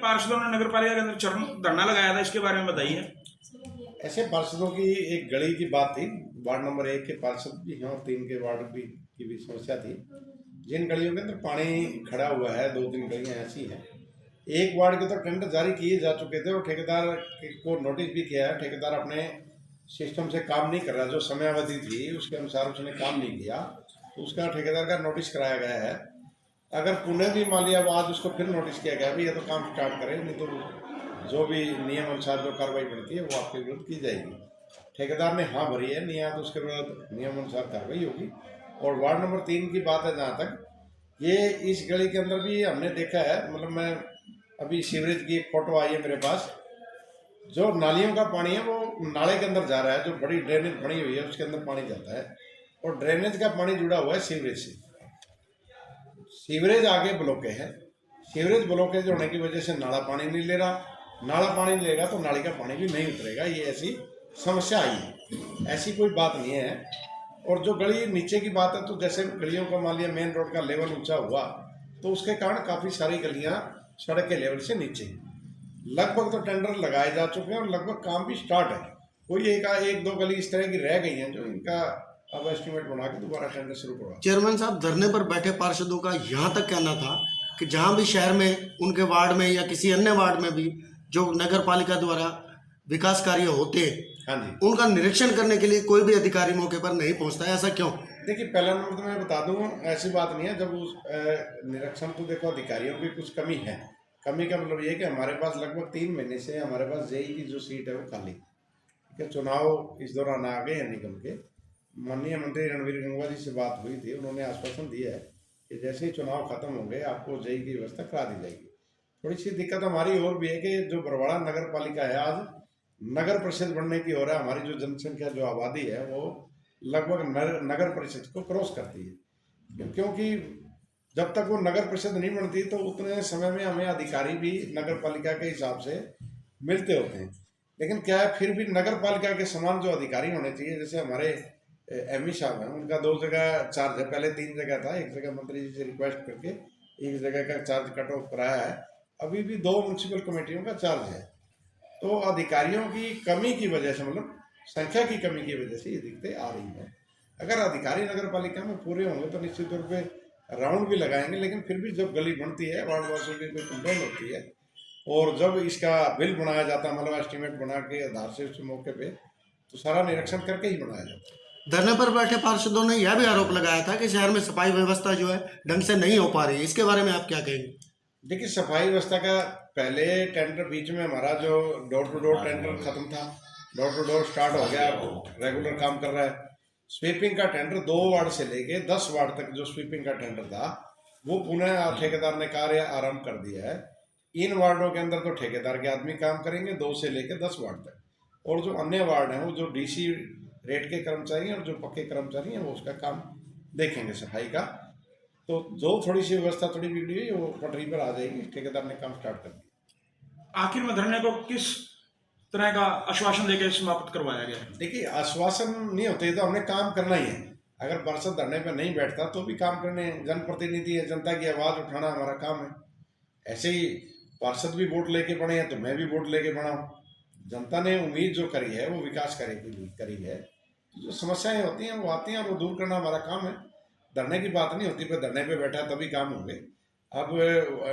पार्षदों ने नगर पालिका के अंदर चरण धरना लगाया था, इसके बारे में बताइए। ऐसे पार्षदों की एक गली की बात थी। वार्ड नंबर 1 के पार्षद भी हैं और 3 के वार्ड की भी समस्या थी। जिन गलियों के अंदर पानी खड़ा हुआ है, 2-3 गलियां ऐसी हैं। एक वार्ड के तो टेंडर जारी किए जा चुके थे और ठेकेदार को नोटिस भी किया है। ठेकेदार अपने सिस्टम से काम नहीं कर रहा, जो समयावधि थी उसके अनुसार उसने काम नहीं किया, तो उसका ठेकेदार का नोटिस कराया गया है। अगर पुनः भी मान लिया, आज उसको फिर नोटिस किया गया भी, या तो काम स्टार्ट करें, नहीं तो जो भी नियम अनुसार जो कार्रवाई बनती है वो आपके विरुद्ध की जाएगी। ठेकेदार ने हाँ भरी है, नहीं आया तो उसके विरुद्ध नियम अनुसार कार्रवाई होगी। और वार्ड नंबर 3 की बात है, जहाँ तक ये इस गली के अंदर भी हमने देखा है, मतलब मैं अभी सीवरेज की एक फोटो आई है मेरे पास। जो नालियों का पानी है वो नाले के अंदर जा रहा है, जो बड़ी ड्रेनेज बनी हुई है उसके अंदर पानी जाता है, और ड्रेनेज का पानी जुड़ा हुआ है सीवरेज से। सीवरेज आगे ब्लॉके है, सीवरेज ब्लॉकेज होने की वजह से नाला पानी नहीं ले रहा, नाला पानी नहीं लेगा तो नाली का पानी भी नहीं उतरेगा। ये ऐसी समस्या आई है, ऐसी कोई बात नहीं है। और जो गली नीचे की बात है, तो जैसे गलियों का मान लिया मेन रोड का लेवल ऊंचा हुआ, तो उसके कारण काफ़ी सारी गलियां सड़क के लेवल से नीचे हैं। लगभग तो टेंडर लगाए जा चुके हैं और लगभग काम भी स्टार्ट है। कोई एक दो गली इस तरह की रह गई हैं जो इनका अब एस्टिमेट बना के दोबारा टेंडर शुरू करवा। चेयरमैन साहब, धरने पर बैठे पार्षदों का यहाँ तक कहना था कि जहाँ भी शहर में उनके वार्ड में या किसी अन्य वार्ड में भी जो नगर पालिका द्वारा विकास कार्य होते हैं, हाँ जी, उनका निरीक्षण करने के लिए कोई भी अधिकारी मौके पर नहीं पहुँचता है, ऐसा क्यों? देखिए, पहला नंबर तो मैं बता दूं, ऐसी बात नहीं है। जब उस निरीक्षण तो देखो, अधिकारियों की कुछ कमी है। कमी का मतलब ये है कि हमारे पास लगभग 3 महीने से हमारे पास जेई की जो सीट है वो खाली, ठीक है। चुनाव इस दौरान आ गए हैं निगम के। माननीय मंत्री रणवीर गंगवा जी से बात हुई थी, उन्होंने आश्वासन दिया है कि जैसे ही चुनाव खत्म होंगे आपको जेई की व्यवस्था करा दी जाएगी। थोड़ी सी दिक्कत हमारी और भी है कि जो बरवाड़ा नगर पालिका है आज नगर परिषद बनने की हो रहा है। हमारी जो जनसंख्या, जो आबादी है, वो लगभग नगर परिषद को क्रॉस करती है, क्योंकि जब तक वो नगर परिषद नहीं बनती तो उतने समय में हमें अधिकारी भी नगर पालिका के हिसाब से मिलते होते हैं। लेकिन क्या है, फिर भी नगर पालिका के समान जो अधिकारी होने चाहिए, जैसे हमारे एमई साहब हैं, उनका 2 जगह चार्ज है। पहले 3 जगह था, एक जगह मंत्री जी से रिक्वेस्ट करके एक जगह का चार्ज कट ऑफ कराया है। अभी भी 2 म्यूनसिपल कमेटियों का चार्ज है। तो अधिकारियों की कमी की वजह से, मतलब संख्या की कमी की वजह से ये दिक्कतें आ रही हैं। अगर अधिकारी नगर पालिका में पूरे होंगे तो निश्चित तौर पे राउंड भी लगाएंगे, लेकिन फिर भी जब गली बनती है, वार्ड वासियों की कोई कंप्लेन होती है और जब इसका बिल बनाया जाता है, मतलब एस्टिमेट बना के आधार से उस मौके पे, तो सारा निरीक्षण करके ही बनाया जाता है। धरने पर बैठे पार्षदों ने यह भी आरोप लगाया था कि शहर में सफाई व्यवस्था जो है ढंग से नहीं हो पा रही है, इसके बारे में आप क्या कहेंगे? देखिए, सफाई व्यवस्था का पहले टेंडर बीच में हमारा जो डोर टू डोर टेंडर खत्म था, डोर टू डोर स्टार्ट हो गया, रेगुलर काम कर रहा है। स्वीपिंग का टेंडर 2 वार्ड से लेके 10 वार्ड तक जो स्वीपिंग का टेंडर था वो पुनः ठेकेदार ने कार्य आरंभ कर दिया है। इन वार्डों के अंदर तो ठेकेदार के आदमी काम करेंगे 2 से लेकर 10 वार्ड तक, और जो अन्य वार्ड हैं वो जो डीसी रेट के कर्मचारी हैं और जो पक्के कर्मचारी हैं वो उसका काम देखेंगे सफाई का। तो जो थोड़ी सी व्यवस्था थोड़ी बिगड़ी हुई वो पटरी पर आ जाएगी, ठेकेदार ने काम स्टार्ट कर दिया। आखिर में धरने को किस तरह का आश्वासन देकर समाप्त करवाया गया है? देखिए, आश्वासन नहीं होते तो हमने काम करना ही है। अगर पार्षद धरने पर नहीं बैठता तो भी काम करने, जनप्रतिनिधि है, जनता की आवाज़ उठाना हमारा काम है। ऐसे ही पार्षद भी वोट लेके बने हैं तो मैं भी वोट लेके बना हूँ। जनता ने उम्मीद जो करी है वो विकास करी है। जो समस्याएं होती हैं वो आती हैं और वो दूर करना हमारा काम है। धरने की बात नहीं होती, पर धरने पे बैठा तभी काम होंगे। अब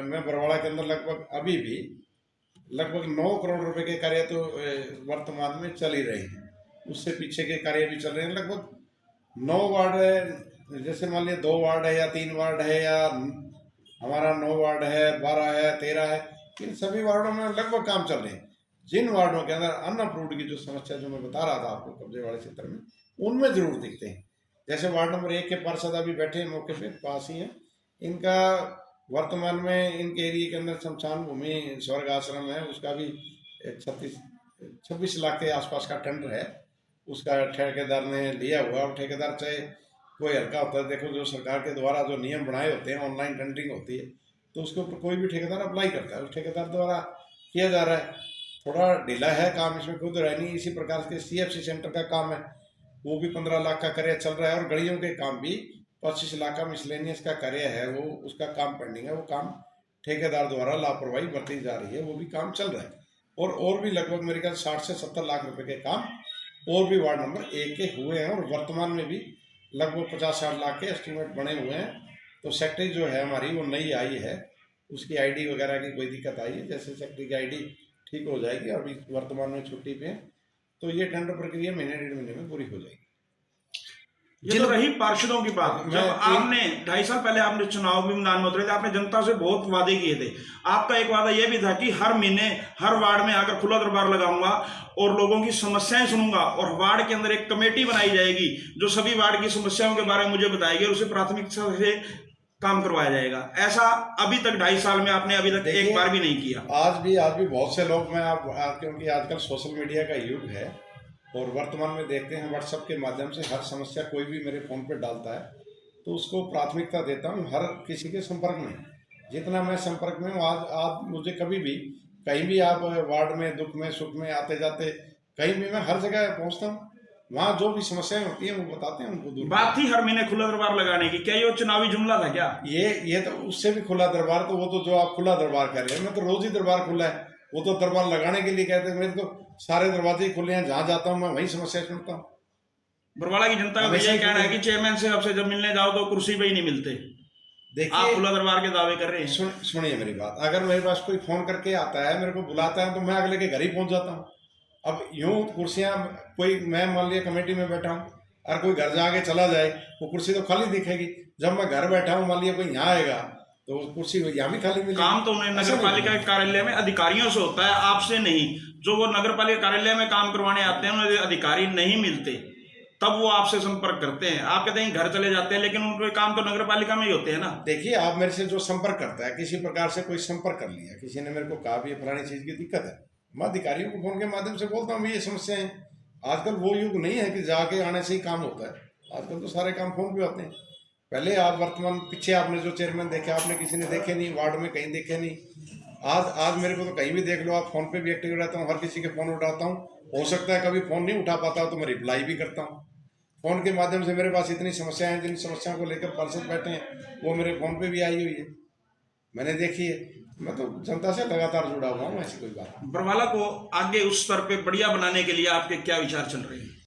मैं बरवाड़ा के अंदर लगभग अभी भी लगभग 9 करोड़ रुपए के कार्य तो वर्तमान में चल ही रहे हैं, उससे पीछे के कार्य भी चल रहे हैं। लगभग 9 वार्ड है, जैसे मान लिया 2 वार्ड है या 3 वार्ड है, या हमारा 9 वार्ड है, 12 है, 13 है, इन सभी वार्डों में लगभग काम चल रहे हैं। जिन वार्डों के अंदर अनअप्रूव्ड की जो समस्या जो मैं बता रहा था आपको कब्जे वाले क्षेत्र में, उनमें जरूर दिखते हैं। जैसे वार्ड नंबर 1 के पार्षद अभी बैठे हैं, मौके पे पास ही हैं। इनका वर्तमान में इनके एरिया के अंदर शमशान भूमि स्वर्ग आश्रम है, उसका भी 26 लाख के आसपास का टेंडर है, उसका ठेकेदार ने लिया हुआ। और ठेकेदार चाहे कोई हल्का होता है, देखो जो सरकार के द्वारा जो नियम बनाए होते हैं, ऑनलाइन टेंडरिंग होती है, तो उसके ऊपर कोई भी ठेकेदार अप्लाई करता है, उस ठेकेदार द्वारा किया जा रहा है। थोड़ा ढीला है काम, इसमें खुद रह नहीं। इसी प्रकार के CFC सेंटर का काम है, वो भी 15 लाख का कार्य चल रहा है, और गलियों के काम भी 25 लाख का मिसलेनियस का कार्य है, वो उसका काम पेंडिंग है, वो काम ठेकेदार द्वारा लापरवाही बरती जा रही है, वो भी काम चल रहा है। और भी लगभग मेरे ख्याल 60 से 70 लाख रुपए के काम और भी वार्ड नंबर 1 के हुए हैं, और वर्तमान में भी लगभग 50-60 लाख के एस्टिमेट बने हुए हैं। तो सेक्रेटरी जो है हमारी वो नई आई है, उसकी आईडी वगैरह की कोई दिक्कत आई है, जैसे सेक्रेटरी की आईडी ठीक हो जाएगी, अभी वर्तमान में छुट्टी पे है, तो ये टेंडर प्रक्रिया महीने 1.5 महीने में पूरी हो जाएगी। ये तो रही पार्षदों की बात। जब आपने 2.5 साल पहले आपने चुनाव भी मैदान में उतरे थे, आपने जनता से बहुत वादे किए थे। आपका एक वादा यह भी था कि हर महीने हर वार्ड में आकर खुला दरबार लगाऊंगा और लोगों की समस्याएं सुनूंगा, और वार्ड के अंदर एक कमेटी बनाई जाएगी जो सभी वार्ड की समस्याओं के बारे में मुझे बताएगी और उसे प्राथमिकता से काम करवाया जाएगा। ऐसा अभी तक 2.5 साल में आपने अभी तक एक बार भी नहीं किया। आज भी बहुत से लोग, क्योंकि आजकल सोशल मीडिया का युग है और वर्तमान में देखते हैं व्हाट्सएप के माध्यम से हर समस्या कोई भी मेरे फ़ोन पे डालता है, तो उसको प्राथमिकता देता हूँ हर किसी के संपर्क में। जितना मैं संपर्क में हूँ, आज आप मुझे कभी भी कहीं भी आप वार्ड में दुख में सुख में आते जाते कहीं भी मैं हर जगह पहुँचता हूँ, वहाँ जो भी समस्याएं होती हैं वो बताते हैं, उनको दूर। बात थी हर महीने खुला दरबार लगाने की, क्या ये चुनावी जुमला था क्या? ये तो उससे भी खुला दरबार, तो वो तो जो आप खुला दरबार कह रहे हैं, मैं तो रोज ही दरबार खुला है, वो तो दरबार लगाने के लिए कहते हैं। मेरे तो सारे दरवाजे खुले हैं, जहाँ जाता हूँ मैं वहीं समस्या सुनता हूँ। बरवाला की जनता का यही कहना है कि चेयरमैन से आपसे जब मिलने जाओ तो कुर्सी पे ही नहीं मिलते। देखिए, आप खुला दरबार के दावे कर रहे हैं। सुनिए मेरी बात, अगर मेरे पास कोई फोन करके आता है, मेरे को बुलाता है, तो मैं अगले के घर ही पहुंच जाता हूँ। अब यूं कुर्सियां, कोई मैं मान लिया कमेटी में बैठा हूँ और कोई घर जाके चला जाए, वो कुर्सी तो खाली दिखेगी। जब मैं घर बैठा हूँ, मान लिया कोई यहाँ आएगा तो कुर्सी यहाँ भी खाली मिलेगी। काम तो उन्हें नगर पालिका के कार्यालय में अधिकारियों से होता है, आपसे नहीं। जो वो नगर पालिका कार्यालय में काम करवाने आते हैं उन्हें अधिकारी नहीं मिलते, तब वो आपसे संपर्क करते हैं। आप कहते हैं घर चले जाते हैं, लेकिन उनके काम तो नगर पालिका में ही होते हैं ना। देखिए, आप मेरे से जो संपर्क करता है, किसी प्रकार से कोई संपर्क कर लिया, किसी ने मेरे को कहा भी फलानी चीज की दिक्कत है, मैं अधिकारियों को फोन के माध्यम से बोलता हूँ ये समस्या है। आजकल वो युग नहीं है कि जाके आने से ही काम होता है, आजकल तो सारे काम फोन पे होते हैं। पहले आप वर्तमान पीछे आपने जो चेयरमैन देखे, आपने किसी ने देखे नहीं, वार्ड में कहीं देखे नहीं। आज मेरे को तो कहीं भी देख लो, आप फोन पे भी एक्टिव रहता हूँ, हर किसी के फोन उठाता हूँ। हो सकता है कभी फोन नहीं उठा पाता तो मैं रिप्लाई भी करता हूँ फोन के माध्यम से। मेरे पास इतनी समस्याएं हैं, जिन समस्याओं को लेकर पार्षद बैठे हैं वो मेरे फोन पे भी आई हुई है, मैंने देखी है। मैं तो जनता से लगातार जुड़ा हुआ हूँ, ऐसी कोई बात। बरवाला को आगे उस स्तर पे बढ़िया बनाने के लिए आपके क्या विचार चल रहे हैं?